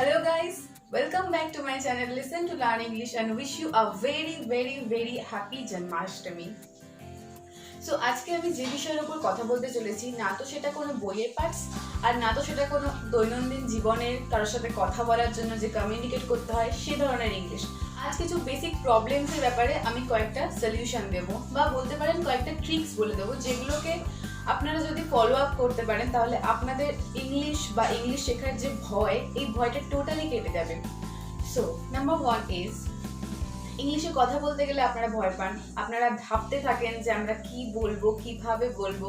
Hello guys, welcome back to my channel Listen to Learn English and wish you a very happy Janmashtami. So আজকে আমি যে বিষয়ের উপর কথা বলতে চলেছি না তো সেটা কোনো বইয়ের পার্টস আর না তো সেটা কোনো দৈনন্দিন জীবনের কারোর সাথে কথা বলার জন্য যে কমিউনিকেট করতে হয় সে ধরনের ইংলিশ। আজ কিছু বেসিক প্রবলেমসের ব্যাপারে আমি কয়েকটা সলিউশন দেবো বা বলতে পারেন কয়েকটা ট্রিক্স বলে দেবো, যেগুলোকে আপনারা যদি ফলো আপ করতে পারেন তাহলে আপনাদের ইংলিশ বা ইংলিশ শেখার যে ভয়, এই ভয়টা টোটালি কেটে যাবে। সো নাম্বার 1 ইজ, ইংলিশে কথা বলতে গেলে আপনারা ভয় পান, আপনারা ভাবতে থাকেন যে আমরা কি বলবো, কিভাবে বলবো।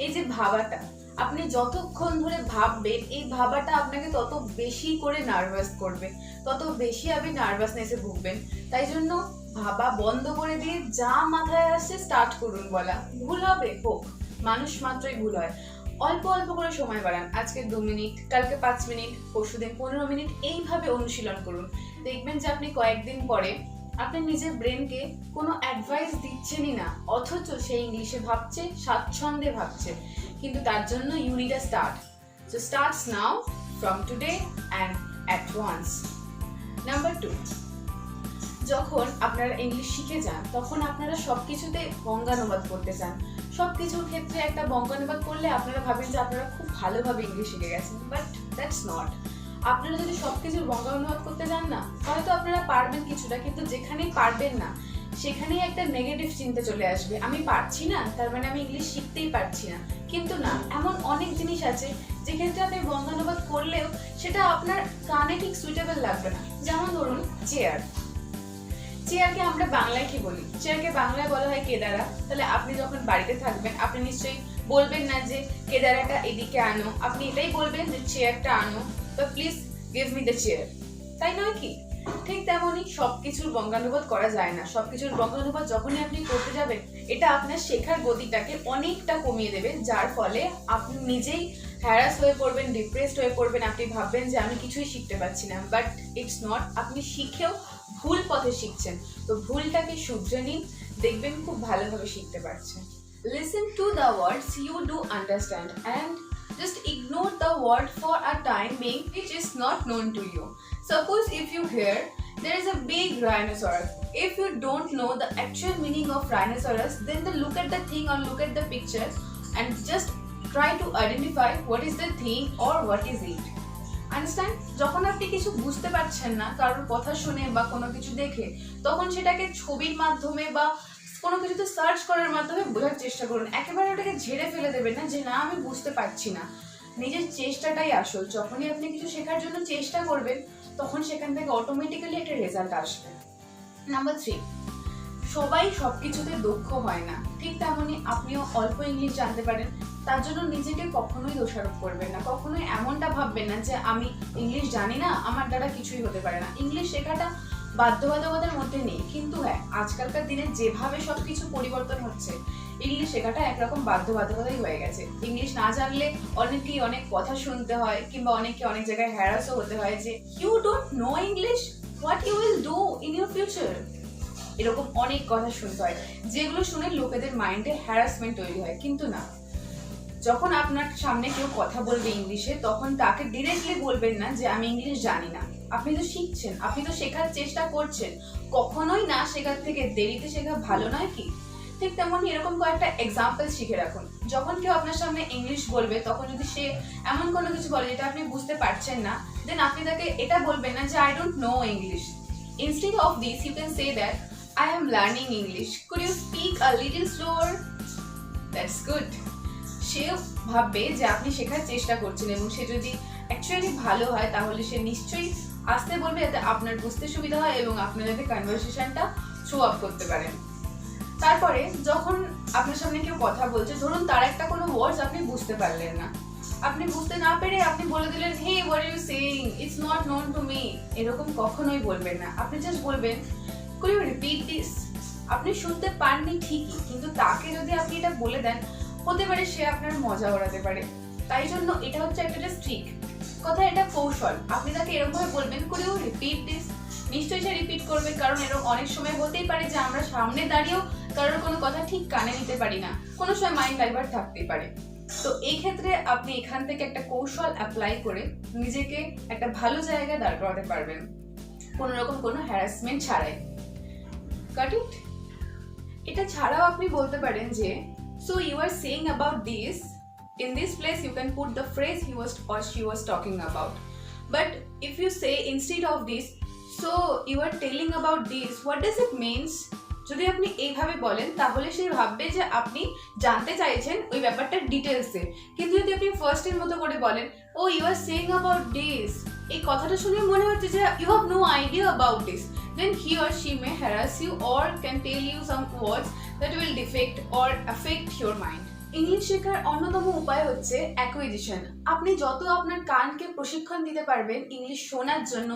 এই যে ভাবাটা, আপনি যতক্ষণ ধরে ভাববেন এই ভাবাটা আপনাকে তত বেশি করে নার্ভাস করবে, তত বেশি আপনি নার্ভাসনেসে ভুগবেন। তাই জন্য ভাবা বন্ধ করে দিয়ে যা মাথায় আসছে স্টার্ট করুন বলা। ভুল হবে, হোক, মানুষ মাত্রই ভুল হয়। অল্প অল্প করে সময় বাড়ান, আজকে 2 মিনিট, কালকে 5 মিনিট, পরশুদিন 15 মিনিট, এইভাবে অনুশীলন করুন। দেখবেন যে আপনি কয়েকদিন পরে আপনি নিজের ব্রেনকে কোনো অ্যাডভাইস দিচ্ছেনই না, অথচ সে ইংলিশে ভাবছে, স্বাচ্ছন্দ্যে ভাবছে। কিন্তু তার জন্য you need a start. So starts now, from today and at once. Number 2, যখন আপনারা ইংলিশ শিখে যান তখন আপনারা সবকিছুতে বঙ্গানুবাদ করতে চান। সবকিছুর ক্ষেত্রে একটা বঙ্গানুবাদ করলে আপনারা ভাবেন যে আপনারা খুব ভালোভাবে ইংলিশ শিখে গেছেন, বাট দ্যাটস নট। আপনারা যদি সবকিছুর বঙ্গানুবাদ করতে যান না, হয়তো আপনারা পারবেন কিছুটা, কিন্তু যেখানেই পারবেন না সেখানেই একটা নেগেটিভ চিন্তা চলে আসবে, আমি পারছি না তার মানে আমি ইংলিশ শিখতেই পারছি না। কিন্তু না, এমন অনেক জিনিস আছে যেক্ষেত্রে আপনি বঙ্গানুবাদ করলেও সেটা আপনার কানে ঠিক সুইটেবল লাগবে না। যেমন ধরুন চেয়ার। চেয়ারকে আমরা বাংলায় কি বলি? চেয়ারকে বাংলায় বলা হয় কেদারা। তাহলে আপনি যখন বাড়িতে থাকবেন আপনি নিশ্চয়ই বলবেন না যে কেদারাটা এদিকে আনো, আপনি এটাই বলবেন যে চেয়ারটা আনো, বা please give me the chair, তাই নয় কি? ঠিক তেমনই সবকিছুর বঙ্গানুবাদ করা যায় না। সবকিছুর বঙ্গানুবাদ যখনই আপনি করতে যাবেন এটা আপনার শেখার গতিটাকে অনেকটা কমিয়ে দেবে, যার ফলে আপনি নিজেই হ্যারাস হয়ে পড়বেন, ডিপ্রেসড হয়ে পড়বেন। আপনি ভাববেন যে আমি কিছুই শিখতে পারছি না, বাট ইটস নট। আপনি শিখেও ভুল পথে শিখছেন। তো ভুলটাকে শুধরে নিন, দেখবেন খুব ভালোভাবে শিখতে পারছেন। Listen to the words you do understand and just ignore the word for a time being which is not known to you. Suppose if you hear there is a big rhinoceros. If you don't know the actual meaning of rhinoceros, then look at the thing or look at the picture and just try to identify what is the thing or what is it. Understand? যখন আপনি কিছু বুঝতে পারছেন না কারোর কথা শুনে বা কোনো কিছু দেখে, তখন সেটাকে ছবির মাধ্যমে বা কোনো কিছুতে সার্চ করার মাধ্যমে বোঝার চেষ্টা করুন। একেবারে ওটাকে ঝেড়ে ফেলে দেবেন না যে না আমি বুঝতে পারছি না। নিজের চেষ্টাটাই আসল। যখনই আপনি কিছু শেখার জন্য চেষ্টা করবেন তখন সেখান থেকে অটোমেটিক্যালি একটা রেজাল্ট আসবে। নাম্বার 3, সবাই সবকিছুতে দক্ষ হয় না। ঠিক তেমনই আপনিও অল্প ইংলিশ জানতে পারেন, তার জন্য নিজেকে কখনোই দোষারোপ করবেন না। কখনোই এমনটা ভাববেন না যে আমি ইংলিশ জানি না, আমার দ্বারা কিছুই হতে পারে না। ইংলিশ শেখাটা বাধ্যবাধকতার মধ্যে নেই, কিন্তু হ্যাঁ, আজকালকার দিনে যেভাবে সবকিছু পরিবর্তন হচ্ছে, ইংলিশ শেখাটা একরকম বাধ্যবাধকতাই হয়ে গেছে। ইংলিশ না জানলে অনেকেই অনেক কথা শুনতে হয়, কিংবা অনেকে অনেক জায়গায় হ্যারাসও হতে হয় যে you don't know English, what you will do in your future. এরকম অনেক কথা শুনতে হয়, যেগুলো শুনে লোকেদের মাইন্ডে হ্যারাসমেন্ট তৈরি হয়। কিন্তু না, যখন আপনার সামনে কেউ কথা বলবে ইংলিশে, তখন তাকে ডিরেক্টলি বলবেন না যে আমি ইংলিশ জানি না। আপনি তো শিখছেন, আপনি তো শেখার চেষ্টা করছেন। কখনোই না শেখার থেকে দেরিতে শেখা ভালো নয় কি? ঠিক তেমনই এরকম কয়েকটা এক্সাম্পল শিখে রাখুন। যখন কেউ আপনার সামনে ইংলিশ বলবে তখন যদি সে এমন কোনো কিছু বলে যেটা আপনি বুঝতে পারছেন না, দেন আপনি তাকে এটা বলবেন না যে I don't know English. Instead of this you can say that I am learning English. Could you speak a little slower? That's good. সে ভাববে যে আপনি শেখার চেষ্টা করছেন, এবং সে যদি অ্যাকচুয়ালি ভালো হয় তাহলে সে নিশ্চয়ই আসতে বলবে, যাতে আপনার বুঝতে সুবিধা হয় এবং আপনি যাতে কনভারসেশনটা থ্রো আপ করতে পারেন। তারপরে যখন আপনার সামনে কেউ কথা বলছে, ধরুন তার একটা কোনো ওয়ার্ডস আপনি বুঝতে পারলেন না, আপনি বুঝতে না পেরে আপনি বলে দিলেন hey what are you saying, it's not known to me. এরকম কখনোই বলবেন না। আপনি জাস্ট বলবেন could you repeat this? আপনি শুনতে পাননি ঠিকই, কিন্তু তাকে যদি আপনি এটা বলে দেন, হতে পারে সে আপনার মজা ওড়াতে পারে। তাই জন্য এটা হচ্ছে একটা ট্রিক কথা, এটা কৌশল। আপনি তাকে এরকম ভাবে বলবেন could you repeat this? নিশ্চয়ই সে রিপিট করবে, কারণ এরকম অনেক সময় হতেই পারে যে আমরা সামনে দাঁড়িয়েও কারোর কোনো কথা ঠিক কানে নিতে পারি না, কোনো সময় মাইন্ড ডাইভার্ট থাকতেই পারে। তো এই ক্ষেত্রে আপনি এখান থেকে একটা কৌশল অ্যাপ্লাই করে নিজেকে একটা ভালো জায়গায় দাঁড় করাতে পারবেন, কোনো রকম কোনো হ্যারাসমেন্ট ছাড়াই। Got it? এটা ছাড়াও আপনি বলতে পারেন যে, so you are saying about this, in this place you can put the phrase he was or she was talking about. But if you say instead of this, so you are telling about this, what does it means? যদি আপনি এইভাবে বলেন তাহলে সে ভাববে যে আপনি জানতে চাইছেন ওই ব্যাপারটার ডিটেলসে। কিন্তু যদি আপনি ফার্স্টের মতো করে বলেন, oh you are saying about this, এই কথাটা শুনে মনে হচ্ছে যে you have no idea about this, then he or she may harass you or can tell you some words that will defect or affect your mind. English শেখার অন্যতম উপায় হচ্ছে অ্যাকুইজিশন। আপনি যত আপনার কানকে প্রশিক্ষণ দিতে পারবেন ইংলিশ শোনার জন্য,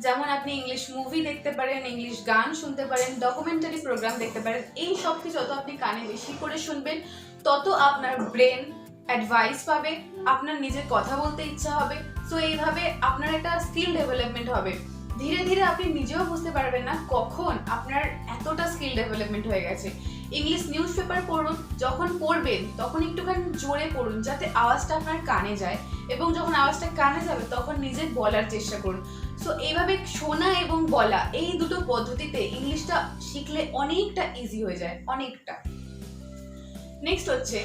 যেমন আপনি ইংলিশ মুভি দেখতে পারেন, ইংলিশ গান শুনতে পারেন, ডকুমেন্টারি প্রোগ্রাম দেখতে পারেন, এই সব কিছু যত আপনি কানে বেশি করে শুনবেন তত আপনার ব্রেন অ্যাডভাইস পাবে, আপনার নিজের কথা বলতে ইচ্ছা হবে। সো এইভাবে আপনার একটা স্কিল ডেভেলপমেন্ট হবে। ধীরে ধীরে আপনি নিজেও বুঝতে পারবেন না কখন আপনার এতটা স্কিল ডেভেলপমেন্ট হয়ে গেছে। ইংলিশ নিউজ পেপার পড়ুন, যখন পড়বেন তখন একটুখানি জোরে পড়ুন যাতে আওয়াজটা আপনার কানে যায়, এবং যখন আওয়াজটা কানে যাবে তখন নিজের বলার চেষ্টা করুন। সো এইভাবে শোনা এবং বলা, এই দুটো পদ্ধতিতে ইংলিশটা শিখলে অনেকটা ইজি হয়ে যায়, অনেকটা। নেক্সট হচ্ছে,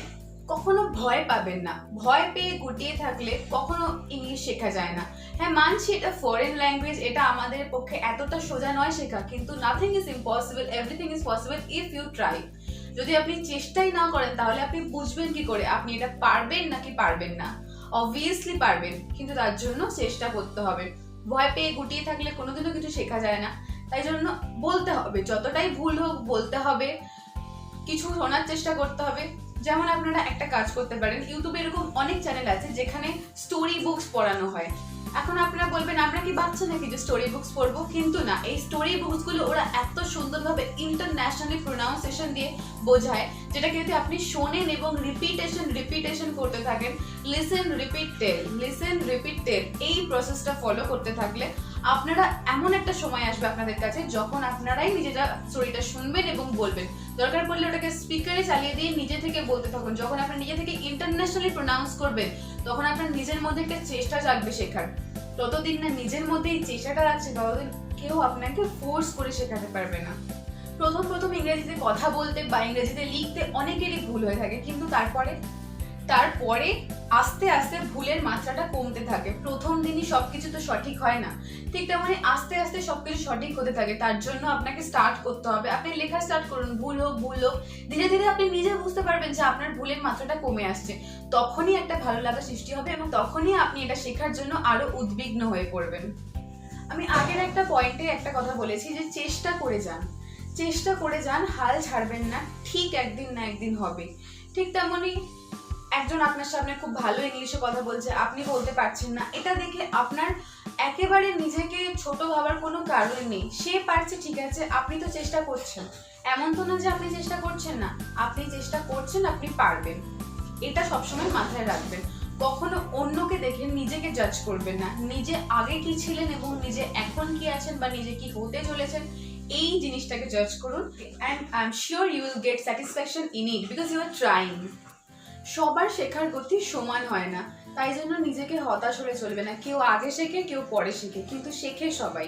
কখনো ভয় পাবেন না। ভয় পেয়ে গুটিয়ে থাকলে কখনো ইংলিশ শেখা যায় না। হ্যাঁ মানছি এটা ফরেন ল্যাঙ্গুয়েজ, এটা আমাদের পক্ষে এতটা সোজা নয় শেখা, কিন্তু nothing is impossible, everything is possible if you try. যদি আপনি চেষ্টাই না করেন তাহলে আপনি বুঝবেন কি করে আপনি এটা পারবেন নাকি পারবেন না? অবভিয়াসলি পারবেন, কিন্তু তার জন্য চেষ্টা করতে হবে। ভয় পেয়ে গুটিয়ে থাকলে কোনোদিনও কিছু শেখা যায় না। তাই জন্য বলতে হবে, যতটাই ভুল হোক বলতে হবে, কিছু শোনার চেষ্টা করতে হবে। যেমন আপনারা একটা কাজ করতে পারেন, ইউটিউবে এরকম অনেক চ্যানেল আছে যেখানে স্টোরি বুকস পড়ানো হয়। এখন আপনারা বলবেন আমরা কি বাচ্চা নাকি যে স্টোরি বুকস পড়বো, কিন্তু না, এই স্টোরি বুকসগুলো ওরা এত সুন্দরভাবে ইন্টারন্যাশনালি প্রোনাউন্সিয়েশন দিয়ে বোঝায়, যেটাকে যদি আপনি শোনেন এবং রিপিটেশন করতে থাকেন, লিসেন রিপিট টেল, এই প্রসেসটা ফলো করতে থাকলে আপনারা এমন একটা সময় আসবে আপনাদের কাছে যখন আপনারাই নিজেরা স্টোরিটা শুনবেন এবং বলবেন। দরকার পড়লে ওটাকে স্পিকারে চালিয়ে দিয়ে নিজে থেকে বলতে থাকুন। যখন আপনি নিজে থেকে ইন্টারন্যাশনালি প্রোনাউন্স করবেন তখন আপনার নিজের মধ্যে একটা চেষ্টা জাগবে শেখার। ততদিন না নিজের মধ্যে এই চেষ্টাটা রাখছে ততদিন কেউ আপনাকে ফোর্স করে শেখাতে পারবে না। প্রথম ইংরেজিতে কথা বলতে বা ইংরেজিতে লিখতে অনেকেরই ভুল হয়ে থাকে, কিন্তু তারপরে আস্তে আস্তে ভুলের মাত্রাটা কমতে থাকে। প্রথম দিনই সবকিছু তো সঠিক হয় না, ঠিক তেমনি আস্তে আস্তে সবকিছু সঠিক হতে থাকে। তার জন্য আপনাকে স্টার্ট করতে হবে। আপনি লেখা স্টার্ট করুন, ভুল হোক, ধীরে ধীরে আপনি নিজে বুঝতে পারবেন যে আপনার ভুলের মাত্রাটা কমে আসছে। তখনই একটা ভালো লাগা সৃষ্টি হবে এবং তখনই আপনি এটা শেখার জন্য আরো উদ্বিগ্ন হয়ে পড়বেন। আমি আগের একটা পয়েন্টে একটা কথা বলেছি যে চেষ্টা করে যান, হাল ছাড়বেন না, ঠিক একদিন না একদিন হবে। ঠিক তেমনই একজন আপনার সামনে খুব ভালো ইংলিশে কথা বলছে, আপনি বলতে পারছেন না, এটা দেখে আপনার একেবারে নিজেকে ছোট ভাবার কোনো কারণ নেই। সে পারছে ঠিক আছে, আপনি তো চেষ্টা করছেন, এমন তো না যে আপনি চেষ্টা করছেন না, আপনি চেষ্টা করছেন, আপনি পারবেন। এটা সবসময় মাথায় রাখবেন। কখনো অন্যকে দেখে নিজেকে জাজ করবেন না। নিজে আগে কি ছিলেন এবং নিজে এখন কি আছেন বা নিজে কি হতে চলেছেন, এই জিনিসটাকে জাজ করুন। And I am sure you will get satisfaction in it because you are trying. সবার শেখার গতি সমান হয় না, তাই জন্য নিজেকে হতাশ হলে চলবে না। কেউ আগে শেখে, কেউ পরে শেখে, কিন্তু শেখে সবাই।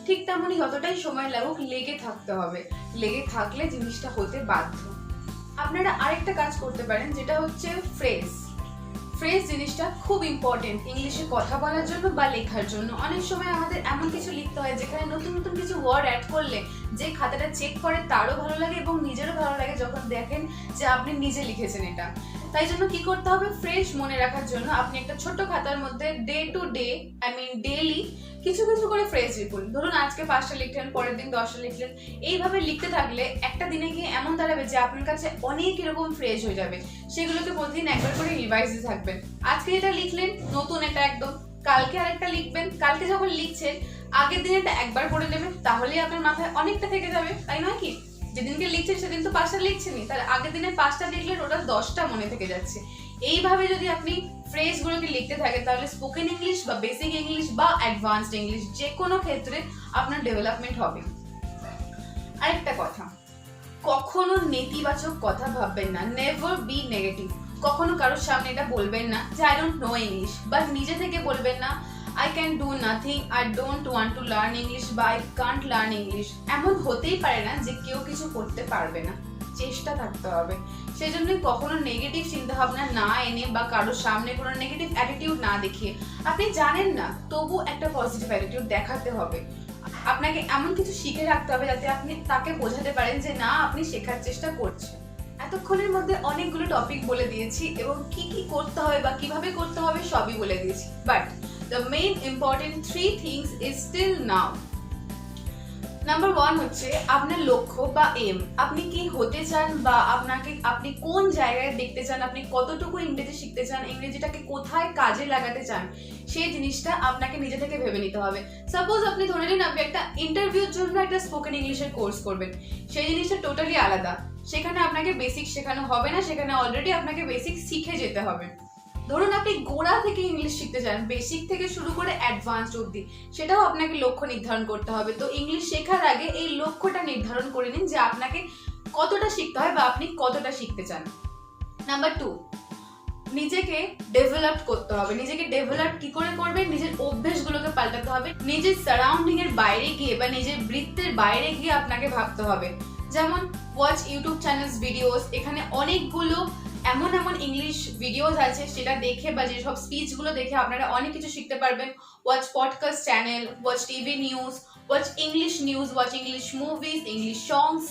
ঠিক তেমনই যতটাই সময় লাগুক লেগে থাকতে হবে। লেগে থাকলে জিনিসটা হতে বাধ্য। আপনারা আরেকটা কাজ করতে পারেন, যেটা হচ্ছে ফ্রেজ জিনিসটা খুব ইম্পর্টেন্ট ইংলিশে কথা বলার জন্য বা লেখার জন্য। অনেক সময় আমাদের এমন কিছু লিখতে হয় যেখানে নতুন নতুন কিছু ওয়ার্ড অ্যাড করলে যে খাতাটা চেক করে তারও ভালো লাগে এবং নিজেরও ভালো লাগে যখন দেখেন যে আপনি নিজে লিখেছেন এটা। তাই জন্য কি করতে হবে, ফ্রেশ মনে রাখার জন্য আপনি একটা ছোট্ট খাতার মধ্যে ডে টু ডে ডেইলি কিছু কিছু করে ফ্রেজ লিখুন। ধরুন আজকে 5টা লিখলেন, পরের দিন 10টা লিখলেন। এইভাবে লিখতে থাকলে একটা দিনে গিয়ে এমন দাঁড়াবে যে আপনার কাছে অনেক এরকম ফ্রেজ হয়ে যাবে। সেগুলোকে প্রতিদিন একবার করে রিভাইজ দিয়ে থাকবেন। আজকে এটা লিখলেন, নতুন এটা একদম, কালকে আরেকটা লিখবেন। কালকে যখন লিখছেন আগের দিন এটা একবার পড়ে নেবেন, তাহলেই আপনার মাথায় অনেকটা থেকে যাবে, তাই নয় কি? যেদিনকে লিখছেন সেদিন তো 5টা লিখছেনই, তার আগের দিনে 5টা লিখলেন, ওটা 10টা মনে থেকে যাচ্ছে। এইভাবে যদি আপনি ফ্রেজগুলোকে লিখতে থাকেন তাহলে স্পোকেন ইংলিশ বা বেসিক ইংলিশ বা অ্যাডভান্সড ইংলিশ যে কোনো ক্ষেত্রে আপনার ডেভেলপমেন্ট হবে। আরেকটা কথা, কখনো নেতিবাচক কথা ভাববেন না, নেভার বি নেগেটিভ। কখনো কারোর সামনে এটা বলবেন না যে I don't know English, but নিজে থেকে বলবেন না I can do nothing, I don't want to learn English বা আই কান্ট লার্ন ইংলিশ। এমন হতেই পারে না যে কেউ কিছু করতে পারবে না, চেষ্টা থাকতে হবে। সেই জন্যই কখনো নেগেটিভ চিন্তা ভাবনা না এনে বা কারোর সামনে কোনো নেগেটিভ অ্যাটিটিউড না দেখিয়ে, আপনি জানেন না তবু একটা পজিটিভ অ্যাটিটিউড দেখাতে হবে। আপনাকে এমন কিছু শিখে রাখতে হবে যাতে আপনি তাকে বোঝাতে পারেন যে না, আপনি শেখার চেষ্টা করছেন। এতক্ষণের মধ্যে অনেকগুলো টপিক বলে দিয়েছি এবং কি কি করতে হবে বা কিভাবে করতে হবে সবই বলে দিয়েছি, but the main important 3 things is still now. Number 1 হচ্ছে আপনার লক্ষ্য বা এম, আপনি কি হতে চান বা আপনি কোন জায়গায় দেখতে চান, আপনি কতটুকু ইংরেজি শিখতে চান, ইংরেজিটাকে কোথায় কাজে লাগাতে চান, সেই জিনিসটা আপনাকে নিজে থেকে ভেবে নিতে হবে। সাপোজ আপনি ধরে নিন আপনি একটা ইন্টারভিউর জন্য একটা স্পোকেন ইংলিশের কোর্স করবেন, সেই জিনিসটা টোটালি আলাদা। সেখানে আপনাকে বেসিক শেখানো হবে না, সেখানে অলরেডি আপনাকে বেসিক শিখে যেতে হবে। ধরুন আপনি গোড়া থেকে ইংলিশ শিখতে চান, বেসিক থেকে শুরু করে অ্যাডভান্সড অবধি, সেটাও আপনাকে লক্ষ্য নির্ধারণ করতে হবে। তো ইংলিশ শেখার আগে এই লক্ষ্যটা নির্ধারণ করে নিন যে আপনাকে কতটা শিখতে হয় বা আপনি কতটা শিখতে চান। নাম্বার 2, নিজেকে ডেভেলপ করতে হবে। নিজেকে ডেভেলপ কি করে করবেন? নিজের অভ্যেসগুলোকে পাল্টাতে হবে। নিজের সারাউন্ডিং এর বাইরে গিয়ে বা নিজের বৃত্তের বাইরে গিয়ে আপনাকে ভাবতে হবে। যেমন ওয়াচ ইউটিউব চ্যানেলস ভিডিওস, এখানে অনেকগুলো এমন ইংলিশ ভিডিওস আছে, সেটা দেখে বা যেসব স্পিচগুলো দেখে আপনারা অনেক কিছু শিখতে পারবেন। Watch podcast channel, watch TV news, watch English news, watch English movies, English songs.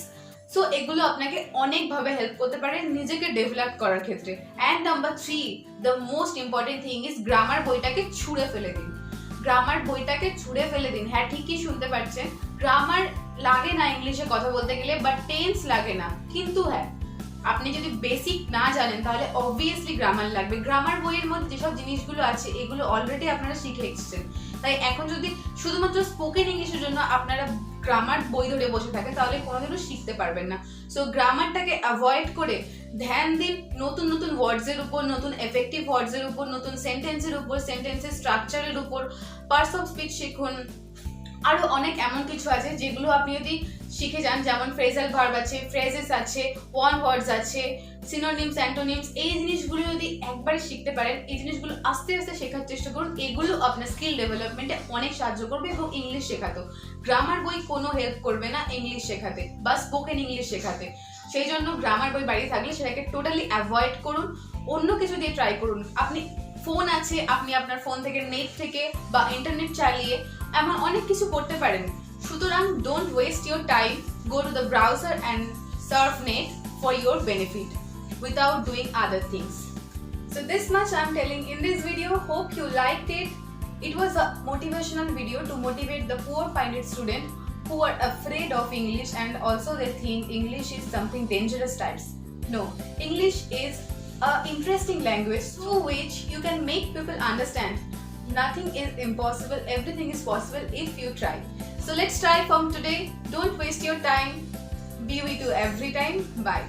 So এগুলো আপনাকে অনেকভাবে হেল্প করতে পারে নিজেকে ডেভেলপ করার ক্ষেত্রে। And number 3, the most important thing is grammar বইটাকে ছুঁড়ে ফেলে দিন। গ্রামার বইটাকে ছুঁড়ে ফেলে দিন। হ্যাঁ, ঠিকই শুনতে পাচ্ছেন, গ্রামার লাগে না ইংলিশে কথা বলতে গেলে, বাট টেন্স লাগে না। কিন্তু হ্যাঁ, আপনি যদি বেসিক না জানেন তাহলে অবভিয়াসলি গ্রামার লাগবে। গ্রামার বইয়ের মধ্যে যেসব জিনিসগুলো আছে এগুলো অলরেডি আপনারা শিখে এসেছেন, তাই এখন যদি শুধুমাত্র স্পোকেন ইংলিশের জন্য আপনারা গ্রামার বই ধরে বসে থাকেন তাহলে কোনোদিনও শিখতে পারবেন না। সো গ্রামারটাকে অ্যাভয়েড করে ধ্যান দিন নতুন ওয়ার্ডসের উপর, নতুন এফেক্টিভ ওয়ার্ডসের উপর, নতুন সেন্টেন্সের উপর, সেন্টেন্সের স্ট্রাকচারের উপর, পার্টস অফ স্পিচ শিখুন। আরো অনেক এমন কিছু আছে যেগুলো আপনি যদি শিখে যান, যেমন ফ্রেজাল ভার্ব আছে, ফ্রেজেস আছে, ওয়ান ওয়ার্ডস আছে, সিনোনিমস, অ্যান্টোনিমস। এই জিনিসগুলো যদি একবারে শিখতে পারেন, এই জিনিসগুলো আস্তে আস্তে শেখার চেষ্টা করুন। এগুলো আপনার স্কিল ডেভেলপমেন্টে অনেক সাহায্য করবে এবং ইংলিশ শেখাতেও। গ্রামার বই কোনো হেল্প করবে না ইংলিশ শেখাতে বা স্পোকেন ইংলিশ শেখাতে। সেই জন্য গ্রামার বই বাড়িতে থাকলে সেটাকে টোটালি অ্যাভয়েড করুন, অন্য কিছু দিয়ে ট্রাই করুন। আপনি ফোন আছে, আপনি আপনার ফোন থেকে নেট থেকে বা ইন্টারনেট চালিয়ে এমন অনেক কিছু করতে পারেন। সুতরাং don't waste your time, go to the browser and Surf net for your benefit without doing other things. So this much I'm telling in this video. Hope you liked it. It was a motivational video to motivate the poor-minded student who are afraid of English and also they think English is something dangerous types. No, English is an interesting language through which you can make people understand nothing is impossible, everything is possible if you try. So let's try from today. Don't waste your time. Be with you every time. Bye.